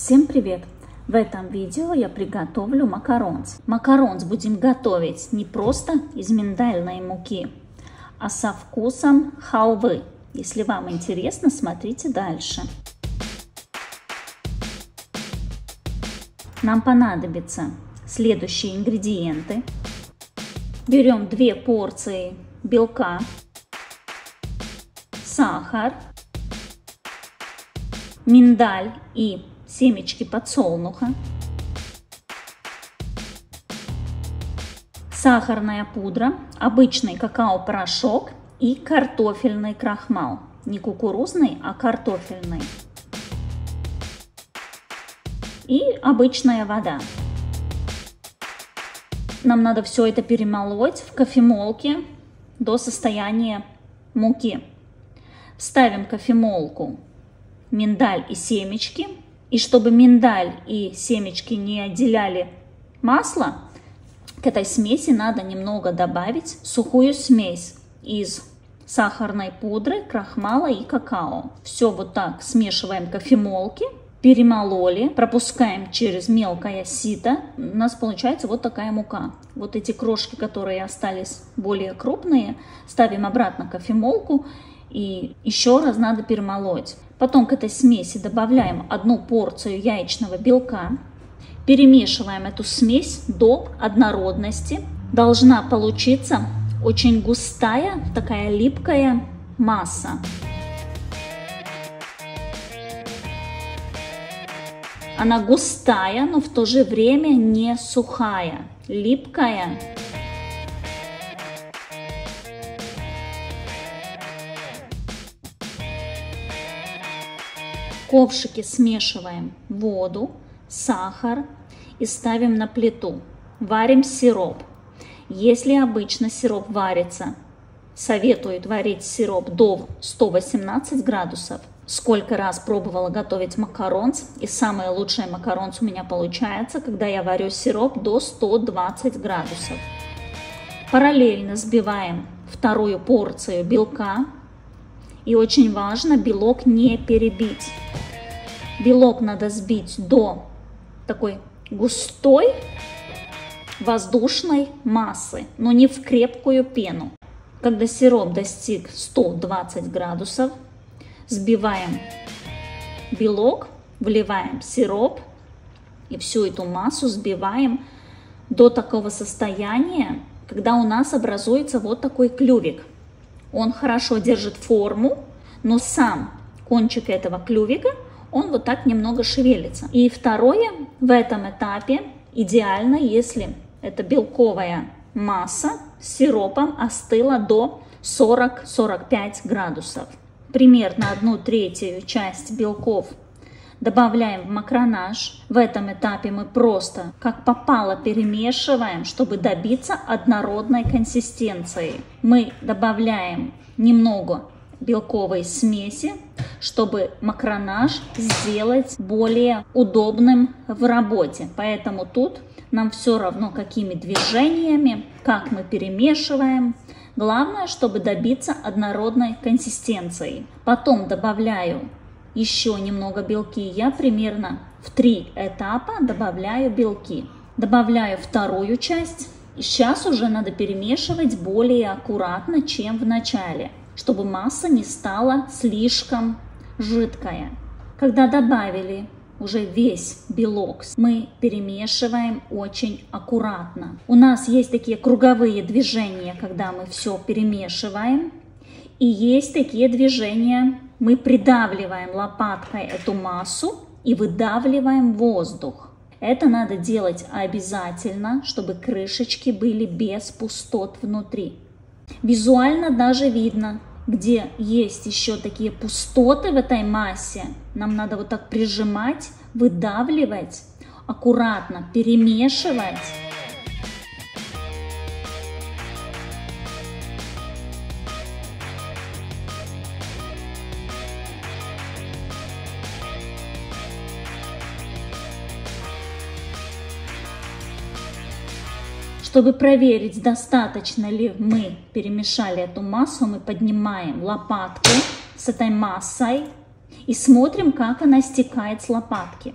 Всем привет! В этом видео я приготовлю макаронс. Макаронс будем готовить не просто из миндальной муки, а со вкусом халвы. Если вам интересно, смотрите дальше. Нам понадобятся следующие ингредиенты. Берем 2 порции белка, сахар, миндаль и семечки подсолнуха, сахарная пудра, обычный какао-порошок и картофельный крахмал. Не кукурузный, а картофельный. И обычная вода. Нам надо все это перемолоть в кофемолке до состояния муки. Ставим в кофемолку миндаль и семечки. И чтобы миндаль и семечки не отделяли масло, к этой смеси надо немного добавить сухую смесь из сахарной пудры, крахмала и какао. Все вот так смешиваем в кофемолке, перемололи, пропускаем через мелкое сито. У нас получается вот такая мука. Вот эти крошки, которые остались более крупные, ставим обратно в кофемолку и еще раз надо перемолоть. Потом к этой смеси добавляем 1 порцию яичного белка. Перемешиваем эту смесь до однородности. Должна получиться очень густая, такая липкая масса. Она густая, но в то же время не сухая, липкая. В ковшике смешиваем воду, сахар и ставим на плиту. Варим сироп. Если обычно сироп варится, советуют варить сироп до 118 градусов. Сколько раз пробовала готовить макаронс, и самый лучший макаронс у меня получается, когда я варю сироп до 120 градусов. Параллельно взбиваем 2 порцию белка. И очень важно белок не перебить. Белок надо взбить до такой густой воздушной массы, но не в крепкую пену. Когда сироп достиг 120 градусов, взбиваем белок, вливаем сироп и всю эту массу взбиваем до такого состояния, когда у нас образуется вот такой клювик. Он хорошо держит форму, но сам кончик этого клювика, он вот так немного шевелится. И второе, в этом этапе идеально, если эта белковая масса с сиропом остыла до 40-45 градусов. Примерно 1/3 часть белков добавляем в макронаж. В этом этапе мы просто как попало перемешиваем, чтобы добиться однородной консистенции. Мы добавляем немного белковой смеси, чтобы макронаж сделать более удобным в работе. Поэтому тут нам все равно, какими движениями, как мы перемешиваем. Главное, чтобы добиться однородной консистенции. Потом добавляю еще немного белки. Я примерно в 3 этапа добавляю белки. Добавляю вторую часть. И сейчас уже надо перемешивать более аккуратно, чем в начале, чтобы масса не стала слишком жидкая. Когда добавили уже весь белок, мы перемешиваем очень аккуратно. У нас есть такие круговые движения, когда мы все перемешиваем. И есть такие движения, мы придавливаем лопаткой эту массу и выдавливаем воздух. Это надо делать обязательно, чтобы крышечки были без пустот внутри. Визуально даже видно, где есть еще такие пустоты в этой массе. Нам надо вот так прижимать, выдавливать, аккуратно перемешивать. Чтобы проверить, достаточно ли мы перемешали эту массу, мы поднимаем лопатку с этой массой и смотрим, как она стекает с лопатки.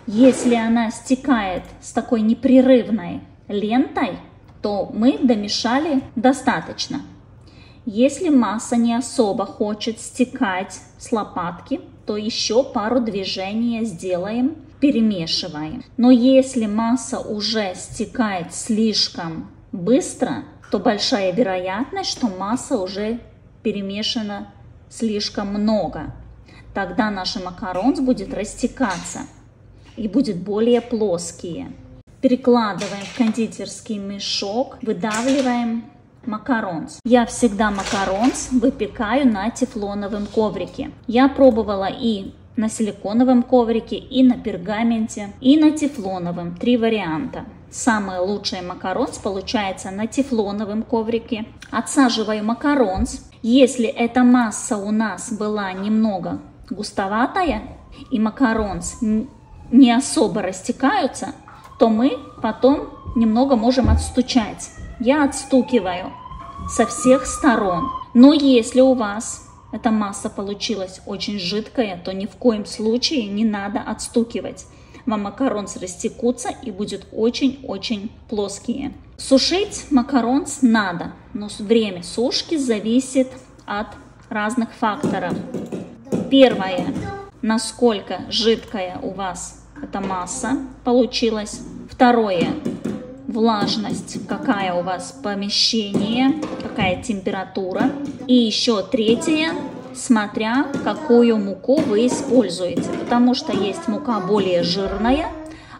Если она стекает с такой непрерывной лентой, то мы домешали достаточно. Если масса не особо хочет стекать с лопатки, то еще пару движений сделаем, перемешиваем. Но если масса уже стекает слишком быстро, то большая вероятность, что масса уже перемешана слишком много. Тогда наш макаронс будет растекаться и будет более плоские. Перекладываем в кондитерский мешок, выдавливаем макаронс. Я всегда макаронс выпекаю на тефлоновом коврике. Я пробовала и на силиконовом коврике, и на пергаменте, и на тефлоновом. 3 варианта. Самый лучший макаронс получается на тефлоновом коврике. Отсаживаю макаронс. Если эта масса у нас была немного густоватая и макаронс не особо растекаются, то мы потом немного можем отстучать. Я отстукиваю со всех сторон. Но если у вас эта масса получилась очень жидкая, то ни в коем случае не надо отстукивать. Вам макаронс растекутся и будут очень-очень плоские. Сушить макаронс надо, но время сушки зависит от разных факторов. Первое, насколько жидкая у вас эта масса получилась. Второе, влажность, какая у вас помещение, какая температура. И еще третье, смотря какую муку вы используете. Потому что есть мука более жирная,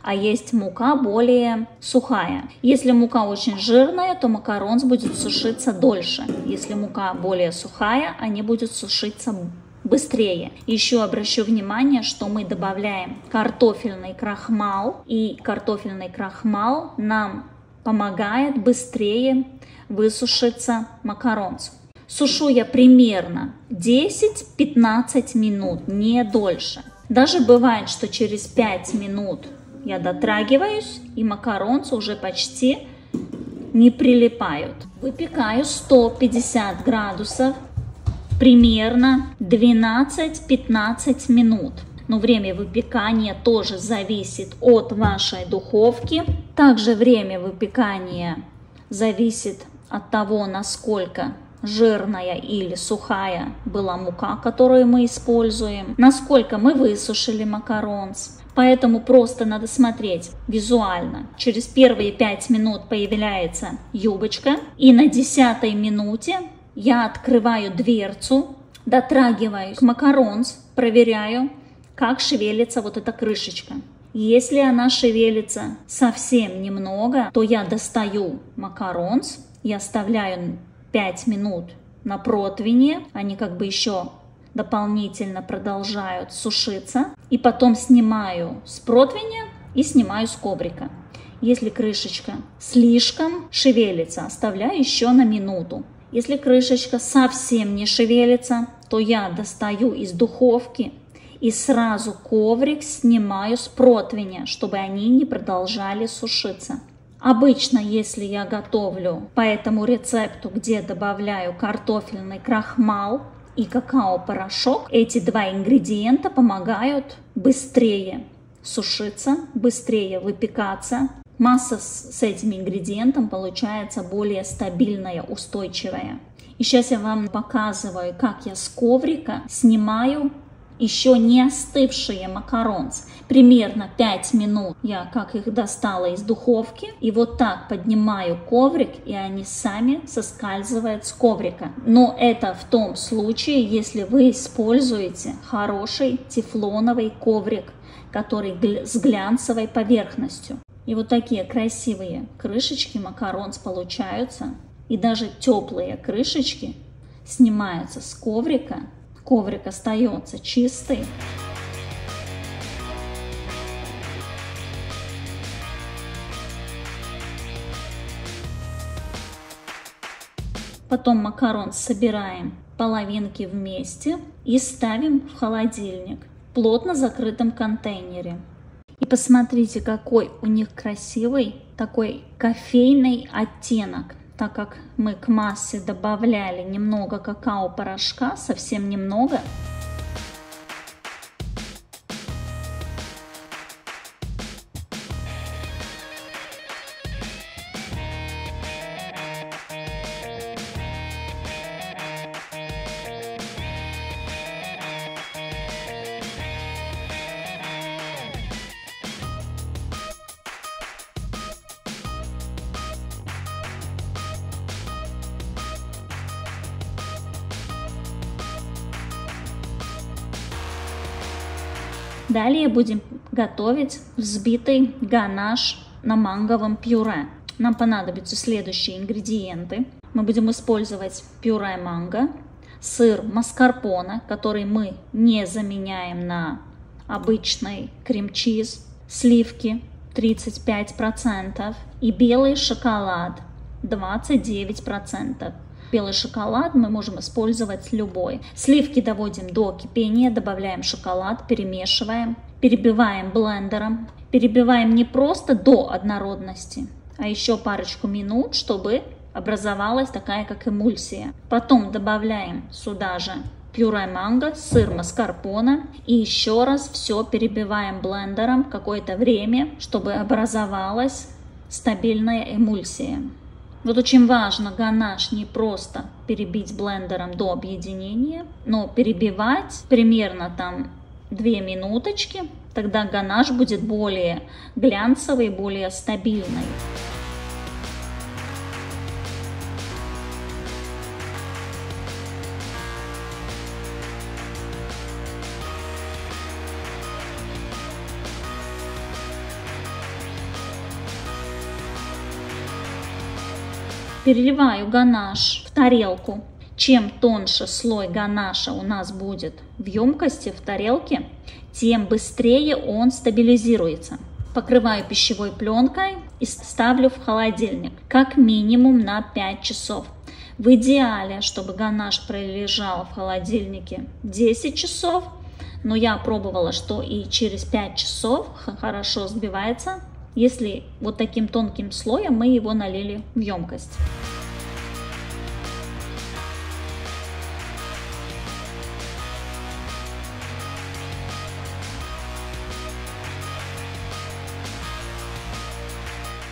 а есть мука более сухая. Если мука очень жирная, то макаронс будет сушиться дольше. Если мука более сухая, они будут сушиться быстрее. Еще обращу внимание, что мы добавляем картофельный крахмал, и картофельный крахмал нам помогает быстрее высушиться макаронс. Сушу я примерно 10-15 минут, не дольше. Даже бывает, что через 5 минут я дотрагиваюсь, и макаронцы уже почти не прилипают. Выпекаю 150 градусов примерно 12-15 минут. Но время выпекания тоже зависит от вашей духовки. Также время выпекания зависит от того, насколько жирная или сухая была мука, которую мы используем, насколько мы высушили макаронс. Поэтому просто надо смотреть визуально. Через первые 5 минут появляется юбочка, и на 10-й минуте я открываю дверцу, дотрагиваюсь к макаронс, проверяю, как шевелится вот эта крышечка. Если она шевелится совсем немного, то я достаю макаронс и оставляю 5 минут на противне. Они как бы еще дополнительно продолжают сушиться. И потом снимаю с противня и снимаю с коврика. Если крышечка слишком шевелится, оставляю еще на минуту. Если крышечка совсем не шевелится, то я достаю из духовки и сразу коврик снимаю с противня, чтобы они не продолжали сушиться. Обычно, если я готовлю по этому рецепту, где добавляю картофельный крахмал и какао-порошок, эти 2 ингредиента помогают быстрее сушиться, быстрее выпекаться. Масса с этим ингредиентом получается более стабильная, устойчивая. И сейчас я вам показываю, как я с коврика снимаю еще не остывшие макаронс. Примерно 5 минут я как их достала из духовки. И вот так поднимаю коврик, и они сами соскальзывают с коврика. Но это в том случае, если вы используете хороший тефлоновый коврик, который с глянцевой поверхностью. И вот такие красивые крышечки макаронс получаются. И даже теплые крышечки снимаются с коврика. Коврик остается чистый. Потом макаронс собираем половинки вместе и ставим в холодильник в плотно закрытом контейнере. И посмотрите, какой у них красивый такой кофейный оттенок. Так как мы к массе добавляли немного какао-порошка, совсем немного. Далее будем готовить взбитый ганаш на манговом пюре. Нам понадобятся следующие ингредиенты. Мы будем использовать пюре манго, сыр маскарпоне, который мы не заменяем на обычный крем-чиз, сливки 35% и белый шоколад 29%. Белый шоколад мы можем использовать любой. Сливки доводим до кипения, добавляем шоколад, перемешиваем, перебиваем блендером. Перебиваем не просто до однородности, а еще парочку минут, чтобы образовалась такая как эмульсия. Потом добавляем сюда же пюре манго, сыр маскарпоне и еще раз все перебиваем блендером какое-то время, чтобы образовалась стабильная эмульсия. Вот очень важно ганаш не просто перебить блендером до объединения, но перебивать примерно там 2 минуточки, тогда ганаш будет более глянцевый, более стабильный. Переливаю ганаш в тарелку. Чем тоньше слой ганаша у нас будет в емкости, в тарелке, тем быстрее он стабилизируется. Покрываю пищевой пленкой и ставлю в холодильник как минимум на 5 часов. В идеале, чтобы ганаш пролежал в холодильнике 10 часов, но я пробовала, что и через 5 часов хорошо сбивается, если вот таким тонким слоем мы его налили в емкость.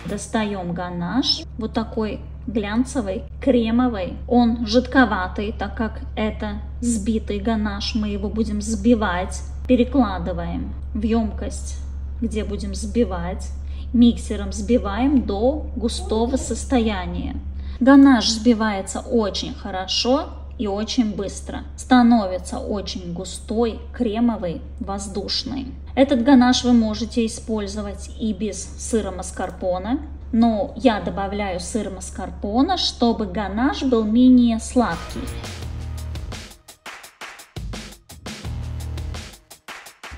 Достаем ганаш, вот такой глянцевый, кремовый. Он жидковатый, так как это взбитый ганаш, мы его будем взбивать. Перекладываем в емкость, где будем взбивать. Миксером взбиваем до густого состояния. Ганаш взбивается очень хорошо и очень быстро. Становится очень густой, кремовый, воздушный. Этот ганаш вы можете использовать и без сыра маскарпоне, но я добавляю сыр маскарпоне, чтобы ганаш был менее сладкий.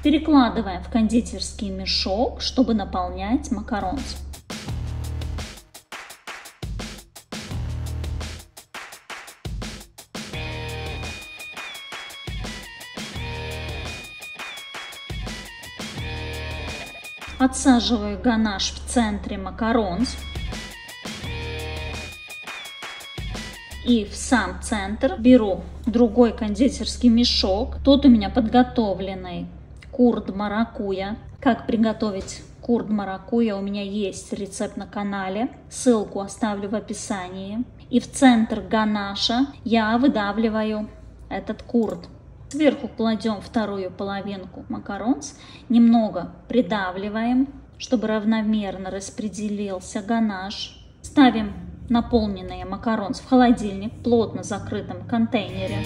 Перекладываем в кондитерский мешок, чтобы наполнять макаронс. Отсаживаю ганаш в центре макаронс. И в сам центр беру другой кондитерский мешок. Тут у меня подготовленный курд маракуйя. Как приготовить курд маракуйя, у меня есть рецепт на канале. Ссылку оставлю в описании. И в центр ганаша я выдавливаю этот курд. Сверху кладем вторую половинку макаронс. Немного придавливаем, чтобы равномерно распределился ганаш. Ставим наполненные макаронс в холодильник в плотно закрытом контейнере.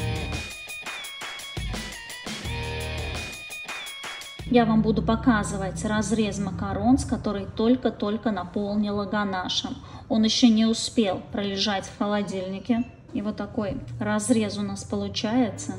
Я вам буду показывать разрез макаронс, который только-только наполнила ганашем. Он еще не успел пролежать в холодильнике. И вот такой разрез у нас получается.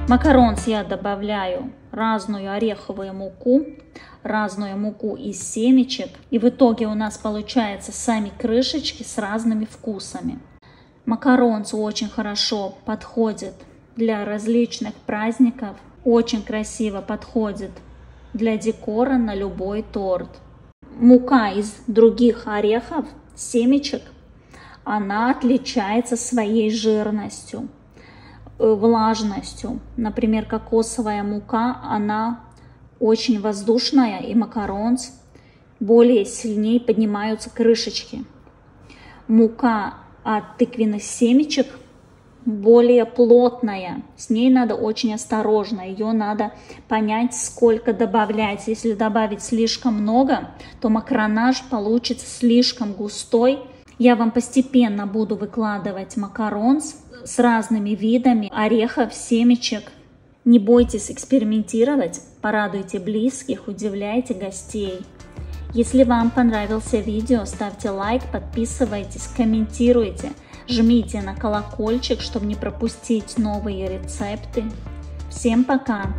Макаронс я добавляю разную ореховую муку, разную муку из семечек. И в итоге у нас получаются сами крышечки с разными вкусами. Макаронс очень хорошо подходит для различных праздников. Очень красиво подходит для декора на любой торт. Мука из других орехов, семечек, она отличается своей жирностью, влажностью. Например, кокосовая мука, она очень воздушная, и макаронс более сильнее поднимаются крышечки. Мука от тыквенных семечек более плотная. С ней надо очень осторожно. Ее надо понять, сколько добавлять. Если добавить слишком много, то макронаж получится слишком густой. Я вам постепенно буду выкладывать макарон с разными видами орехов, семечек. Не бойтесь экспериментировать, порадуйте близких, удивляйте гостей. Если вам понравился видео, ставьте лайк, подписывайтесь, комментируйте, жмите на колокольчик, чтобы не пропустить новые рецепты. Всем пока!